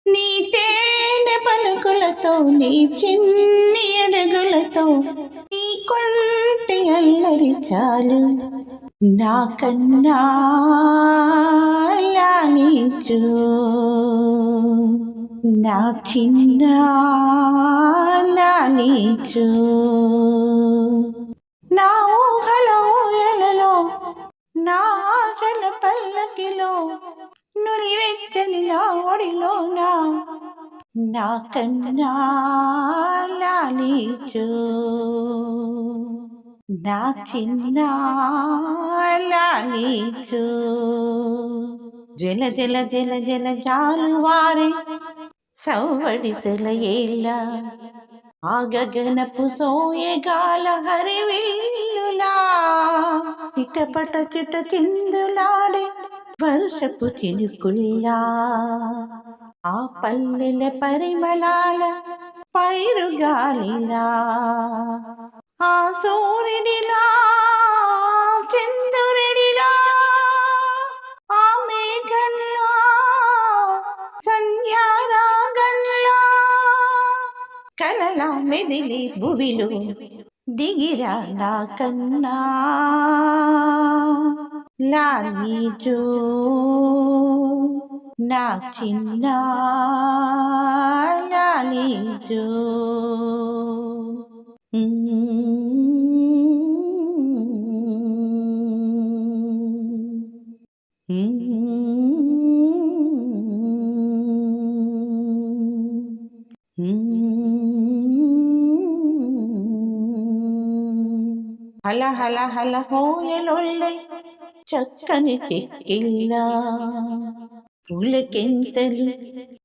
నీ తేనె పలుకులతో నీ చిన్ని అడుగులతో నీ కొంటి అల్లరి చాలు నాకన్నా లాలించు నా చిన్న లాలించు నా ఊహలో ఎలలో నా ఆశల పల్లకిలో నులివెచ్చని నా ఒడిలోన నాకన్నా లాలించు నా చిన్న లాలించు జల జల జల జల జాలువారే సవ్వడి సెలయేళ్ళ ఆ గగనపు సోయగాల హరివిల్లులా చిటపట చిట చిందులాడే వర్షపు చినుకుల్లా ఆ పల్లెల పరిమళాల పైరుగాలిలా ఆ సూర్యుడిలా చంద్రుడిలా ఆ మేఘంలా సంధ్యారాగంలా కలలా మెదిలి భువిలో దిగిరా నా కన్నా లాలించు నా చిన్న లాలించు హల హల హల హోయలొల్లై చక్కని చెక్కిల్లా పులకెంతలు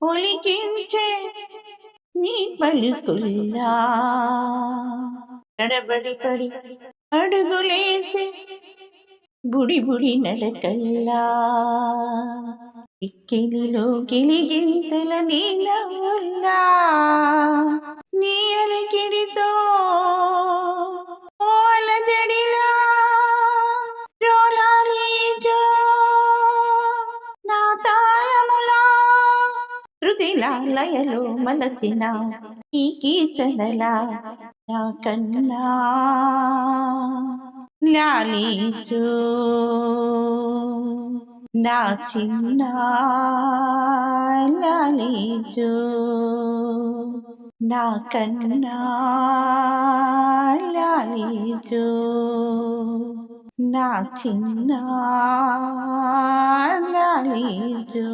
ఒలికించే నీ పలుకుల్లా తడబడి పడి అడుగులేసి బుడి బుడి నడకల్లా ఇక్కిలిలో గిలిగింతల నీ నవ్వుల్లా నీ అలికిడితో జడిలా జోలాలీజో నా తాళములా శృతిలా లయలో మలచిన ఈ కీర్తనలా నా కన్నా లాలించు నా చిన్న లాలించు నా కన్నా లాలించు నా చిన్న లాలించు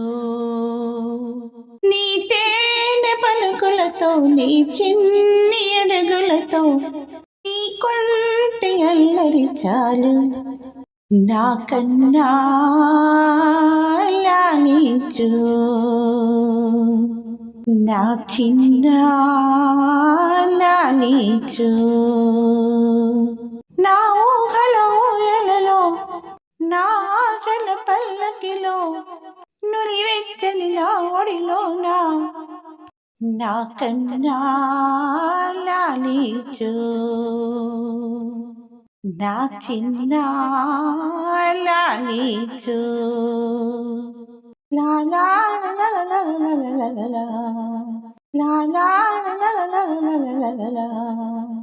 నీ తేనె పలుకులతో నీ చిన్ని అడుగులతో నీ కొంటి అల్లరి చాలు నాకన్నా లాలించు నా చిన్న లాలించు నా ఊహలో ఎలలో నా ఆశల పల్లకిలో నులివెచ్చని నా ఒడిలోన నాకన్నా లాలించు నా చిన్న లాలించు లా లా లా లా లా లా లా లా లా లా లా లా లా లా లా లా లా లా